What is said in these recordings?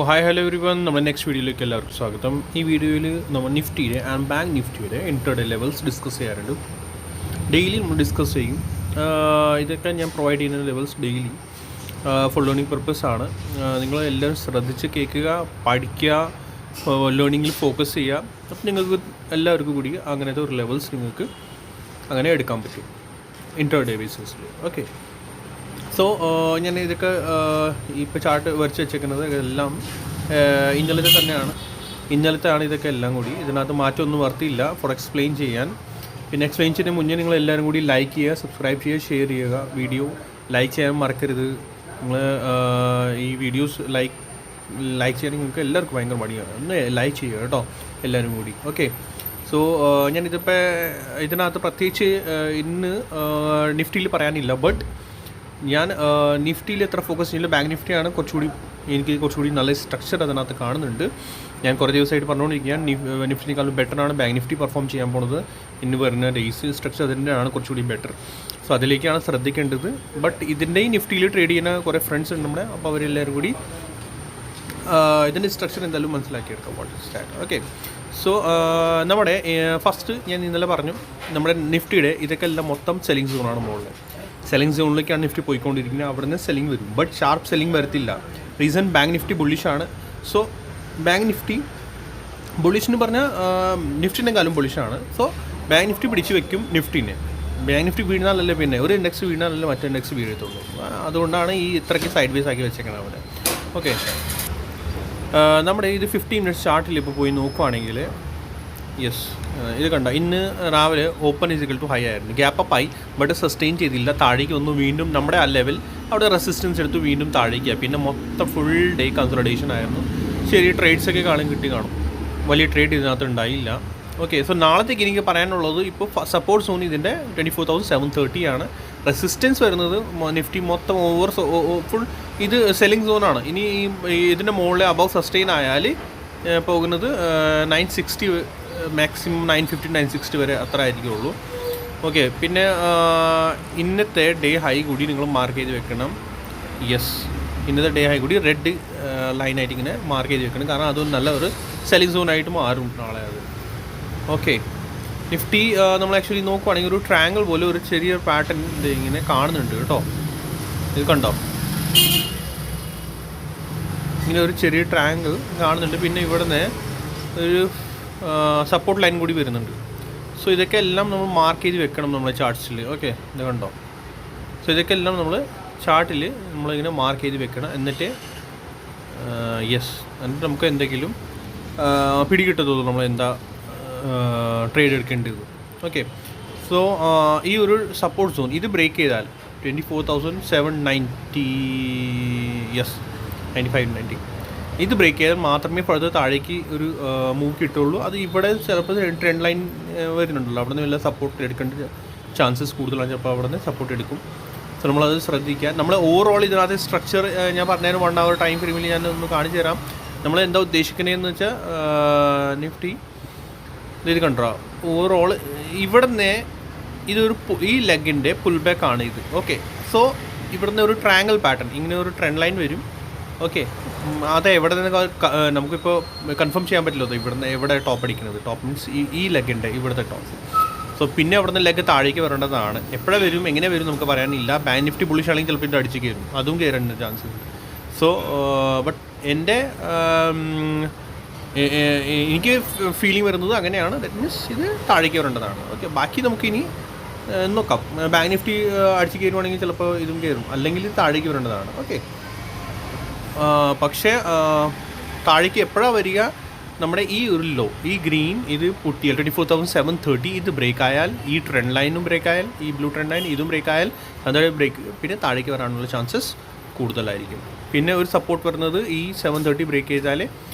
Hi hello everyone, നമ്മുടെ next വീഡിയോയിലേക്ക് എല്ലാവർക്കും സ്വാഗതം. ഈ വീഡിയോയിൽ നമ്മൾ നിഫ്റ്റിയുടെ ആൻഡ് ബാങ്ക് നിഫ്റ്റിയുടെ ഇൻട്രാഡേ ലെവൽസ് ഡിസ്കസ് ചെയ്യാറുണ്ട്. ഡെയിലി നമ്മൾ ഡിസ്കസ് ചെയ്യും. ഇതൊക്കെ ഞാൻ പ്രൊവൈഡ് ചെയ്യുന്ന levels daily for learning purpose ആണ്. നിങ്ങൾ എല്ലാവരും ശ്രദ്ധിച്ച് കേൾക്കുക, പഠിക്കുക, ലേണിങ്ങിൽ ഫോക്കസ് ചെയ്യുക. അപ്പം നിങ്ങൾക്ക് എല്ലാവർക്കും കൂടി അങ്ങനത്തെ ഒരു ലെവൽസ് നിങ്ങൾക്ക് അങ്ങനെ എടുക്കാൻ പറ്റും ഇൻട്രാഡേ ബേസിസിൽ. ഓക്കെ, സോ ഞാൻ ഇതൊക്കെ ഇപ്പോൾ ചാർട്ട് വരച്ച് വെച്ചേക്കുന്നത് എല്ലാം ഇന്നലത്തെ തന്നെയാണ്. ഇന്നലത്തെയാണ് ഇതൊക്കെ എല്ലാം കൂടി. ഇതിനകത്ത് മാറ്റമൊന്നും വർത്തിയില്ല ഫോർ എക്സ്പ്ലെയിൻ ചെയ്യാൻ. പിന്നെ എക്സ്പ്ലെയിൻ ചെയ്യുന്നതിന് മുന്നേ നിങ്ങൾ എല്ലാവരും കൂടി ലൈക്ക് ചെയ്യുക, സബ്സ്ക്രൈബ് ചെയ്യുക, ഷെയർ ചെയ്യുക. വീഡിയോ ലൈക്ക് ചെയ്യാൻ മറക്കരുത്. നിങ്ങൾ ഈ വീഡിയോസ് ലൈക്ക് ചെയ്യാൻ നിങ്ങൾക്ക് എല്ലാവർക്കും ഭയങ്കര മടിയാണ്. ഒന്ന് ലൈക്ക് ചെയ്യുക കേട്ടോ എല്ലാവരും കൂടി. ഓക്കെ, സോ ഞാനിതിപ്പോൾ ഇതിനകത്ത് പ്രത്യേകിച്ച് ഇന്ന് നിഫ്റ്റിയിൽ പറയാനില്ല. ബട്ട് ഞാൻ നിഫ്റ്റിയിൽ എത്ര ഫോക്കസ് ചെയ്യില്ല. ബാങ്ക് നിഫ്റ്റിയാണ് എനിക്ക് കുറച്ചുകൂടി നല്ല സ്ട്രക്ചർ അതിനകത്ത് കാണുന്നുണ്ട്. ഞാൻ കുറേ ദിവസമായിട്ട് പറഞ്ഞുകൊണ്ടിരിക്കുകയാണ് നിഫ്റ്റിനേക്കാളും ബെറ്ററാണ് ബാങ്ക് നിഫ്റ്റി പെർഫോം ചെയ്യാൻ പോകുന്നത്. ഇന്ന് വരുന്ന ഡേയ്സ് സ്ട്രക്ചർ അതിൻ്റെയാണ് കുറച്ചുകൂടി ബെറ്റർ. സോ അതിലേക്കാണ് ശ്രദ്ധിക്കേണ്ടത്. ബട്ട് ഇതിൻ്റെയും നിഫ്റ്റിയിൽ ട്രേഡ് ചെയ്യുന്ന കുറേ ഫ്രണ്ട്സ് ഉണ്ട് നമ്മുടെ. അപ്പോൾ അവരെല്ലാവരും കൂടി ഇതിൻ്റെ സ്ട്രക്ചർ എന്തായാലും മനസ്സിലാക്കിയെടുക്കാം. What start. ഓക്കെ, സോ നമ്മുടെ ഫസ്റ്റ് ഞാൻ ഇന്നലെ പറഞ്ഞു നമ്മുടെ നിഫ്റ്റിയുടെ ഇതൊക്കെ എല്ലാം മൊത്തം സെല്ലിംഗ് സോണാണ് മുകളിൽ. സെല്ലിംഗ് സോണിലേക്കാണ് നിഫ്റ്റി പോയിക്കൊണ്ടിരിക്കുന്നത്. അവിടെ നിന്ന് സെല്ലിംഗ് വരും, ബട്ട് ഷാർപ്പ് സെല്ലിംഗ് വരത്തില്ല. റീസൺ ബാങ്ക് നിഫ്റ്റി ബുള്ളിഷാണ്. സോ ബാങ്ക് നിഫ്റ്റി ബുള്ളിഷ് എന്ന് പറഞ്ഞാൽ നിഫ്റ്റിനെക്കാളും ബുള്ളിഷാണ്. സോ ബാങ്ക് നിഫ്റ്റി പിടിച്ച് വെക്കും നിഫ്റ്റിനെ. ബാങ്ക് നിഫ്റ്റി വീണാലല്ലേ പിന്നെ ഒരു ഇൻഡെക്സ് വീണാലല്ലേ മറ്റേ ഇൻഡെക്സ് വീഴത്തുള്ളൂ. അതുകൊണ്ടാണ് ഈ ഇത്രയ്ക്ക് സൈഡ് വേസ് ആക്കി വെച്ചേക്കണം അവിടെ. ഓക്കെ, നമ്മുടെ ഇത് 15 മിനിറ്റ്സ് ചാർട്ടിൽ ഇപ്പോൾ പോയി നോക്കുവാണെങ്കിൽ യെസ്, ഇത് കണ്ട ഇന്ന് രാവിലെ ഓപ്പൺ ഈസിക്കൽ ടു ഹൈ ആയിരുന്നു. ഗ്യാപ്പ് അപ്പ് ആയി, ബട്ട് സസ്റ്റെയിൻ ചെയ്തില്ല. താഴേക്ക് വന്നു, വീണ്ടും നമ്മുടെ ആ ലെവൽ അവിടെ റെസിസ്റ്റൻസ് എടുത്ത് വീണ്ടും താഴേക്ക്. പിന്നെ മൊത്തം ഫുൾ ഡേ കൺസൾട്ടേഷൻ ആയിരുന്നു. ശരി, ട്രേഡ്സൊക്കെ കാണും. വലിയ ട്രേഡ് ഇതിനകത്ത് ഉണ്ടായില്ല. ഓക്കെ, സോ നാളത്തേക്ക് എനിക്ക് പറയാനുള്ളത് ഇപ്പോൾ സപ്പോർട്ട് സോൺ ഇതിൻ്റെ 24,730 ആണ്. റെസിസ്റ്റൻസ് വരുന്നത് നിഫ്റ്റി മൊത്തം ഫുൾ ഇത് സെല്ലിംഗ് സോണാണ്. ഇനി ഇതിൻ്റെ മുകളിൽ അബവ് സസ്റ്റെയിൻ ആയാൽ പോകുന്നത് 960, മാക്സിമം 950, 960 വരെ അത്ര ആയിരിക്കുള്ളൂ. ഓക്കെ, പിന്നെ ഇന്നത്തെ ഡേ ഹൈ കൂടി നിങ്ങൾ മാർക്ക് ചെയ്ത് വെക്കണം. യെസ്, ഇന്നത്തെ ഡേ ഹൈ കൂടി റെഡ് ലൈനായിട്ട് ഇങ്ങനെ മാർക്ക് ചെയ്ത് വെക്കണം. കാരണം അതൊരു നല്ല ഒരു സെല്ലിംഗ് സോണായിട്ട് മാറും നാളെ അത്. ഓക്കെ, നിഫ്റ്റി നമ്മൾ ആക്ച്വലി നോക്കുവാണെങ്കിൽ ഒരു ട്രയാങ്കിൾ പോലെ ഒരു ചെറിയ പാറ്റേൺ ഇങ്ങനെ കാണുന്നുണ്ട് കേട്ടോ. ഇത് കണ്ടോ, ഇങ്ങനെ ഒരു ചെറിയ ട്രയാങ്കിൾ കാണുന്നുണ്ട്. പിന്നെ ഇവിടുന്ന് ഒരു സപ്പോർട്ട് ലൈൻ കൂടി വരുന്നുണ്ട്. സോ ഇതൊക്കെ എല്ലാം നമ്മൾ മാർക്ക് ചെയ്ത് വെക്കണം നമ്മളെ ചാർട്ട്സിൽ. ഓക്കെ, ഇത് കണ്ടോ. സോ ഇതൊക്കെ എല്ലാം നമ്മൾ ചാർട്ടിൽ നമ്മളിങ്ങനെ മാർക്ക് ചെയ്ത് വെക്കണം. എന്നിട്ട് എന്നിട്ട് നമുക്ക് എന്തെങ്കിലും പിടികിട്ടത്തുള്ളൂ നമ്മൾ എന്താ ട്രേഡ് എടുക്കേണ്ടത്. ഓക്കെ, സോ ഈ ഒരു സപ്പോർട്ട് സോൺ ഇത് ബ്രേക്ക് ചെയ്താൽ 24,790, 95-90 ഇത് ബ്രേക്ക് ചെയ്താൽ മാത്രമേ ഫർദർ താഴേക്ക് ഒരു മൂവ് കിട്ടുള്ളൂ. അത് ഇവിടെ ചിലപ്പോൾ ട്രെൻഡ് ലൈൻ വരുന്നുണ്ടല്ലോ, അവിടെ നിന്ന് വല്ല സപ്പോർട്ട് എടുക്കേണ്ട ചാൻസസ് കൂടുതലാണ്. ചിലപ്പോൾ അവിടെ നിന്ന് സപ്പോർട്ട് എടുക്കും. സോ നമ്മളത് ശ്രദ്ധിക്കുക. നമ്മൾ ഓവറോൾ ഇതിനകത്ത് സ്ട്രക്ചർ ഞാൻ പറഞ്ഞതിന് 1 hour ടൈം ഫ്രെയിമിൽ ഞാൻ ഒന്ന് കാണിച്ചു തരാം. നമ്മൾ എന്താ ഉദ്ദേശിക്കുന്നതെന്ന് വെച്ചാൽ നിഫ്റ്റി ഇത് കണ്ടോ, ഓവറോൾ ഇവിടുന്ന് ഇതൊരു ഈ ലെഗിൻ്റെ പുൾ ബാക്ക് ആണ് ഇത്. ഓക്കെ, സോ ഇവിടുന്ന് ഒരു ട്രയാങ്കിൾ പാറ്റേൺ ഇങ്ങനെ ഒരു ട്രെൻഡ് ലൈൻ വരും. ഓക്കെ, അത് എവിടെ നിന്ന് നമുക്കിപ്പോൾ കൺഫേം ചെയ്യാൻ പറ്റില്ല ഇവിടുന്ന് എവിടെ ടോപ്പ് അടിക്കുന്നത്. ടോപ്പ് മീൻസ് ഈ ലെഗിൻ്റെ ഇവിടുത്തെ ടോപ്പ്. സോ പിന്നെ അവിടുന്ന് ലെഗ് താഴേക്ക് വരേണ്ടതാണ്. എപ്പോഴാണ് വരും, എങ്ങനെ വരും നമുക്ക് പറയാനില്ല. ബാങ്ക് നിഫ്റ്റി ബുള്ളിഷ് ആണെങ്കിൽ ചിലപ്പോൾ ഇത് അടിച്ച് കയറും, അതും കയറേണ്ട ചാൻസ് ഉണ്ട്. സോ ബട്ട് എൻ്റെ എനിക്ക് ഫീലിംഗ് വരുന്നത് അങ്ങനെയാണ്. ദാറ്റ് മീൻസ് ഇത് താഴേക്ക് വരേണ്ടതാണ്. ഓക്കെ, ബാക്കി നമുക്കിനി നോക്കാം. ബാങ്ക് നിഫ്റ്റി അടിച്ച് കയറുവാണെങ്കിൽ ചിലപ്പോൾ ഇതും കയറും, അല്ലെങ്കിൽ താഴേക്ക് വരേണ്ടതാണ്. ഓക്കെ, പക്ഷേ താഴേക്ക് എപ്പോഴാണ് വരിക, നമ്മുടെ ഈ ഒരു ലോ ഈ ഗ്രീൻ ഇത് പൊട്ടിയാൽ 24,730 ഇത് ബ്രേക്ക് ആയാൽ, ഈ ട്രെൻഡ് ലൈനും ബ്രേക്ക് ആയാൽ, ഈ ബ്ലൂ ട്രെൻഡ് ലൈൻ ഇതും ബ്രേക്ക് ആയാൽ അതായത് ബ്രേക്ക് പിന്നെ താഴേക്ക് വരാനുള്ള ചാൻസസ് കൂടുതലായിരിക്കും. പിന്നെ ഒരു സപ്പോർട്ട് വരുന്നത് ഈ 730 ബ്രേക്ക് ചെയ്താൽ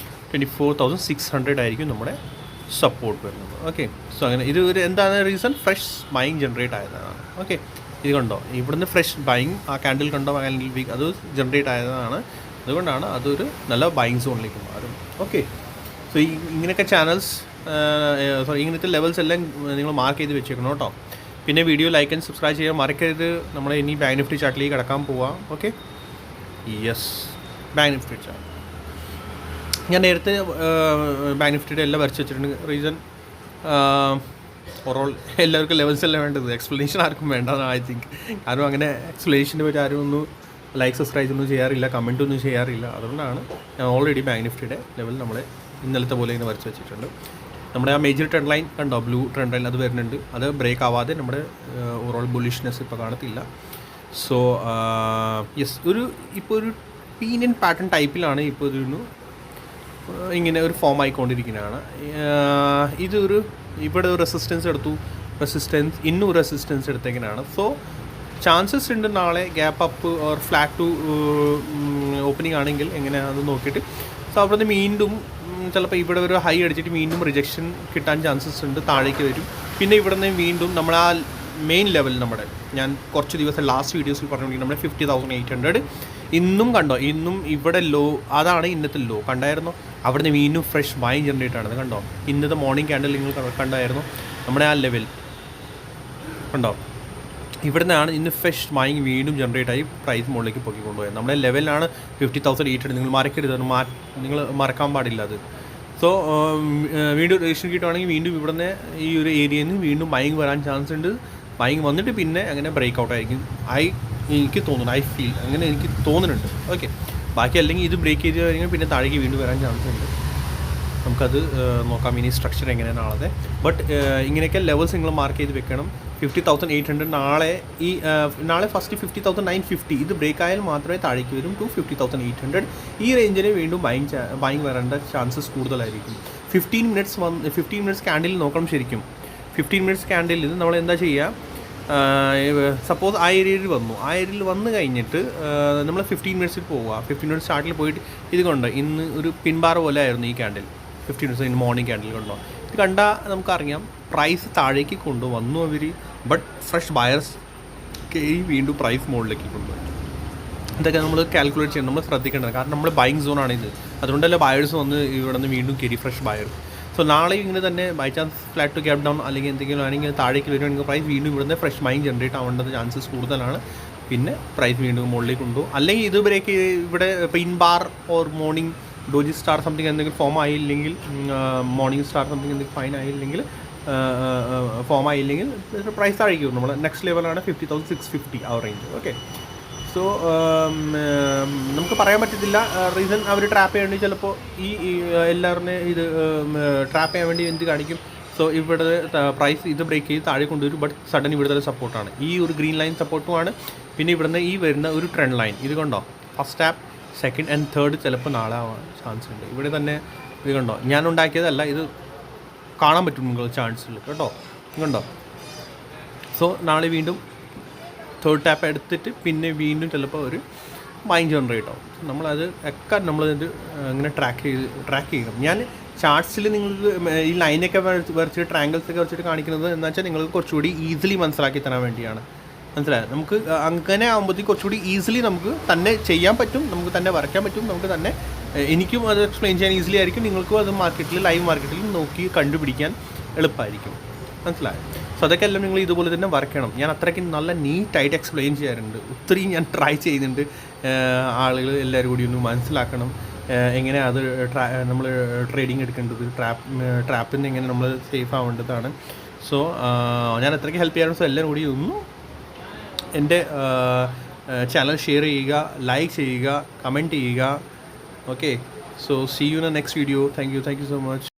24,600 ആയിരിക്കും നമ്മുടെ സപ്പോർട്ട് വരുന്നത്. ഓക്കെ, സോ അങ്ങനെ ഇത് ഒരു എന്താണ് റീസൺ, ഫ്രഷ് ബൈങ് ജനറേറ്റ് ആയതാണ്. ഓക്കെ, ഇത് കണ്ടോ, ഇവിടുന്ന് ഫ്രഷ് ബൈങ് ആ ക്യാൻഡിൽ കണ്ടോ, ക്യാൻഡിൽ വീക്ക് അത് ജനറേറ്റ് ആയതാണ്. അതുകൊണ്ടാണ് അതൊരു നല്ല ബൈങ് സോണിലേക്ക് മാറും. ഓക്കെ, സോ ഇങ്ങനെയൊക്കെ ചാനൽസ് ഇങ്ങനത്തെ ലെവൽസ് എല്ലാം നിങ്ങൾ മാർക്ക് ചെയ്ത് വെച്ചേക്കണം കേട്ടോ. പിന്നെ വീഡിയോ ലൈക്ക് ആൻഡ് സബ്സ്ക്രൈബ് ചെയ്യാൻ മറക്കരുത്. നമ്മൾ ഇനി ബാങ്ക് നിഫ്റ്റി ചാർട്ടിലേക്ക് കിടക്കാൻ പോവാം. Okay, yes, bank Nifty chart. ഞാൻ നേരത്തെ ബാങ്ക് നിഫ്റ്റിയുടെ എല്ലാം വരച്ച് വെച്ചിട്ടുണ്ട്. റീസൺ ഓവറോൾ എല്ലാവർക്കും ലെവൽസ് എല്ലാം വേണ്ടത്, എക്സ്പ്ലനേഷൻ ആർക്കും വേണ്ടതാണ് ഐ തിങ്ക്. കാരണം അങ്ങനെ എക്സ്പ്ലനേഷൻ്റെ പറ്റി ആരും ഒന്നും ലൈക്ക് സബ്സ്ക്രൈബ് ഒന്നും ചെയ്യാറില്ല, കമൻറ്റ് ഒന്നും ചെയ്യാറില്ല. അതുകൊണ്ടാണ് ഞാൻ ഓൾറെഡി ബാങ്ക് നിഫ്റ്റിയുടെ ലെവൽ നമ്മളെ ഇന്നലത്തെ പോലെ ഇങ്ങനെ വരച്ച് വെച്ചിട്ടുണ്ട്. നമ്മുടെ ആ മേജർ ട്രെൻഡ് ലൈൻ കണ്ടോ, ബ്ലൂ ട്രെൻഡ് ലൈൻ അത് വരുന്നുണ്ട്. അത് ബ്രേക്ക് ആവാതെ നമ്മുടെ ഓവറോൾ ബുള്ളിഷ്നെസ് ഇപ്പോൾ കാണത്തില്ല. സോ യെസ്, ഇപ്പോൾ ഒരു പീനിയൻ പാറ്റേൺ ടൈപ്പിലാണ് ഇപ്പോൾ ഇതൊരു ഇങ്ങനെ ഒരു ഫോം ആയിക്കൊണ്ടിരിക്കുന്നതാണ്. ഇവിടെ ഒരു റെസിസ്റ്റൻസ് എടുത്തു, ഇന്നും റെസിസ്റ്റൻസ് എടുത്തേക്കാണ്. സോ ചാൻസസ് ഉണ്ട് നാളെ gap up or flat to opening ആണെങ്കിൽ എങ്ങനെയാണെന്ന് നോക്കിയിട്ട്. സോ അവിടുന്ന് വീണ്ടും ചിലപ്പോൾ ഇവിടെ ഒരു ഹൈ അടിച്ചിട്ട് വീണ്ടും റിജക്ഷൻ കിട്ടാൻ ചാൻസസ് ഉണ്ട്, താഴേക്ക് വരും. പിന്നെ ഇവിടെ നിന്ന് വീണ്ടും നമ്മൾ ആ മെയിൻ ലെവൽ ഞാൻ കുറച്ച് ദിവസം ലാസ്റ്റ് വീഡിയോസിൽ പറഞ്ഞുകൊണ്ടിരിക്കും, നമ്മുടെ 50,800 ഇന്നും കണ്ടോ, ഇന്നും ഇവിടെ ലോ, അതാണ് ഇന്നത്തെ ലോ കണ്ടായിരുന്നു. അവിടെ നിന്ന് വീണ്ടും ഫ്രഷ് ബൈങ് ജനറേറ്റ് ആണത് കണ്ടോ. ഇന്നത്തെ മോർണിംഗ് ക്യാൻഡിൽ നിങ്ങൾ കണ്ടായിരുന്നു, നമ്മുടെ ആ ലെവൽ കണ്ടോ. ഇവിടെ നിന്നാണ് ഇന്ന് ഫ്രഷ് ബൈങ് വീണ്ടും ജനറേറ്റ് ആയി പ്രൈസ് മുകളിലേക്ക് പൊക്കി കൊണ്ടുപോയത്. നമ്മുടെ ലെവലിലാണ് 50,800. നിങ്ങൾ മറക്കരുത്, നിങ്ങൾ മറക്കാൻ പാടില്ല അത്. സോ വീണ്ടും രജിസ്ട്രേഷൻ കിട്ടുവാണെങ്കിൽ വീണ്ടും ഇവിടുന്ന് ഈ ഒരു ഏരിയയിൽ നിന്ന് വീണ്ടും ബൈങ് വരാൻ ചാൻസ് ഉണ്ട്. ബൈങ് വന്നിട്ട് പിന്നെ അങ്ങനെ ബ്രേക്ക് ഔട്ട് ആയിരിക്കും എനിക്ക് തോന്നുന്നു, അങ്ങനെ എനിക്ക് തോന്നുന്നുണ്ട്. ഓക്കെ, ബാക്കി അല്ലെങ്കിൽ ഇത് ബ്രേക്ക് ചെയ്ത് കഴിഞ്ഞാൽ പിന്നെ താഴേക്ക് വീണ്ടും വരാൻ ചാൻസ് ഉണ്ട്. നമുക്കത് നോക്കാം ഇനി സ്ട്രക്ചർ എങ്ങനെയാണ് നാളത്തെ. ബട്ട് ഇങ്ങനെയൊക്കെ ലെവൽസ് നിങ്ങൾ മാർക്ക് ചെയ്ത് വെക്കണം. 50,800 നാളെ ഫസ്റ്റ് 50,950 ഇത് ബ്രേക്ക് ആയാൽ മാത്രമേ താഴേക്ക് വരും ടു 50,800. ഈ റേഞ്ചിൽ വീണ്ടും ബൈങ് വരേണ്ട ചാൻസസ് കൂടുതലായിരിക്കും. 15 മിനിറ്റ്സ് ക്യാൻഡിൽ നോക്കണം ശരിക്കും. 15 മിനിറ്റ്സ് ക്യാൻഡിൽ നമ്മൾ എന്താ ചെയ്യുക, സപ്പോസ് ആ ഏരിയയിൽ വന്നു കഴിഞ്ഞിട്ട് നമ്മൾ 15 മിനിറ്റ്സിൽ പോവുക. 15 മിനിറ്റ്സ് സ്റ്റാർട്ടിൽ പോയിട്ട് ഇത് കൊണ്ട് ഇന്ന് ഒരു പിൻബാർ പോലെ ആയിരുന്നു ഈ ക്യാൻഡിൽ. 15 മിനിറ്റ്സ് ഇന്ന് മോർണിംഗ് ക്യാൻഡിൽ കണ്ടോ. ഇത് കണ്ടാൽ നമുക്കറിയാം പ്രൈസ് താഴേക്ക് കൊണ്ടുവന്നു അവർ. ബട്ട് ഫ്രഷ് ബയർസ് കയറി വീണ്ടും പ്രൈസ് മുകളിലേക്ക് കൊണ്ടുപോയി. ഇതൊക്കെ നമ്മൾ കാൽക്കുലേറ്റ് ചെയ്യണം, നമ്മൾ ശ്രദ്ധിക്കേണ്ടത്. കാരണം നമ്മൾ ബൈങ് സോണാണിത്, അതുകൊണ്ടല്ലേ ബയേഴ്സ് വന്ന് ഇവിടെ നിന്ന് വീണ്ടും കയറി ഫ്രഷ് ബയർസ്. സോ നാളെ ഇങ്ങനെ തന്നെ by chance flat to gap down അല്ലെങ്കിൽ എന്തെങ്കിലും ആണെങ്കിൽ താഴേക്ക് വരുവാണെങ്കിൽ പ്രൈസ് വീണ്ടും ഇവിടുന്ന് ഫ്രഷ് ബൈങ് ജനറേറ്റ് ആവേണ്ടത് ചാൻസസ് കൂടുതലാണ്. പിന്നെ പ്രൈസ് വീണ്ടും മുകളിലേക്ക് കൊണ്ടുപോകും. അല്ലെങ്കിൽ ഇത് ബ്രേക്ക് ഇവിടെ പിൻ bar or morning doji star something എന്തെങ്കിലും ഫോം ആയില്ലെങ്കിൽ, മോർണിംഗ് സ്റ്റാർ സംതിങ് എന്തെങ്കിലും ഫൈൻ ആയില്ലെങ്കിൽ, ഫോം ആയില്ലെങ്കിൽ പ്രൈസ് താഴേക്ക് വരും. നമ്മൾ നെക്സ്റ്റ് ലെവലാണ് 50,650 ആ റേഞ്ച്. ഓക്കെ, സോ നമുക്ക് പറയാൻ പറ്റത്തില്ല. റീസൺ അവർ ട്രാപ്പ് ചെയ്യാൻ വേണ്ടി ചിലപ്പോൾ ഈ എല്ലാവരുടെയും ഇത് ട്രാപ്പ് ചെയ്യാൻ വേണ്ടി എന്ത് കാണിക്കും. സോ ഇവിടെ പ്രൈസ് ഇത് ബ്രേക്ക് ചെയ്ത് താഴെ കൊണ്ടുവരും. ബട്ട് സഡൻ ഇവിടുത്തെ സപ്പോർട്ടാണ്, ഈ ഒരു ഗ്രീൻ ലൈൻ സപ്പോർട്ടുമാണ്. പിന്നെ ഇവിടുന്ന് ഈ വരുന്ന ഒരു ട്രെൻഡ് ലൈൻ ഇത് കണ്ടോ, first tap, second and third ചിലപ്പോൾ നാളെ ആവാൻ ചാൻസ് ഉണ്ട്. ഇവിടെ തന്നെ ഇത് കണ്ടോ, ഞാൻ ഉണ്ടാക്കിയതല്ല, ഇത് കാണാൻ പറ്റും നിങ്ങൾ ചാൻസിൽ കേട്ടോ, കണ്ടോ. സോ നാളെ വീണ്ടും തേർഡ് ടാപ്പ് എടുത്തിട്ട് പിന്നെ വീണ്ടും ചിലപ്പോൾ ഒരു ബൈങ് ജനറേറ്റ് ആവും. നമ്മളത് ഒക്കെ നമ്മളിത് ഇങ്ങനെ ട്രാക്ക് ചെയ്യണം. ഞാൻ ചാർട്ട്സിൽ നിങ്ങൾക്ക് ഈ ലൈനൊക്കെ വരച്ചിട്ട് ട്രാങ്കിൾസൊക്കെ വരച്ചിട്ട് കാണിക്കുന്നത് എന്ന് വെച്ചാൽ നിങ്ങൾക്ക് കുറച്ചുകൂടി ഈസിലി മനസ്സിലാക്കി തരാൻ വേണ്ടിയാണ്. മനസ്സിലായത്? നമുക്ക് അങ്ങനെ ആകുമ്പോഴത്തേക്ക് കുറച്ചുകൂടി ഈസിലി നമുക്ക് തന്നെ ചെയ്യാൻ പറ്റും, നമുക്ക് തന്നെ വരയ്ക്കാൻ പറ്റും, നമുക്ക് തന്നെ എനിക്കും അത് എക്സ്പ്ലെയിൻ ചെയ്യാൻ ഈസിലി ആയിരിക്കും, നിങ്ങൾക്കും അത് ലൈവ് മാർക്കറ്റിൽ നോക്കി കണ്ടുപിടിക്കാൻ എളുപ്പമായിരിക്കും. മനസ്സിലായോ? സോ അതൊക്കെ എല്ലാം നിങ്ങൾ ഇതുപോലെ തന്നെ വരയ്ക്കണം. ഞാൻ അത്രയ്ക്ക് നല്ല നീറ്റായിട്ട് എക്സ്പ്ലെയിൻ ചെയ്യാറുണ്ട്, ഒത്തിരി ഞാൻ ട്രൈ ചെയ്യുന്നുണ്ട്. ആളുകൾ എല്ലാവരും കൂടി ഒന്ന് മനസ്സിലാക്കണം എങ്ങനെ അത് നമ്മൾ ട്രേഡിങ് എടുക്കേണ്ടത്, ട്രാപ്പിൽ നിന്ന് എങ്ങനെ നമ്മൾ സേഫ് ആവേണ്ടതാണ്. സോ ഞാൻ അത്രയ്ക്ക് ഹെൽപ്പ് ചെയ്യാറുണ്ട്. സോ എല്ലാവരും കൂടി ഒന്ന് എൻ്റെ ചാനൽ ഷെയർ ചെയ്യുക, ലൈക്ക് ചെയ്യുക, കമൻറ്റ് ചെയ്യുക. Okay, so see you in the next video. Thank you so much.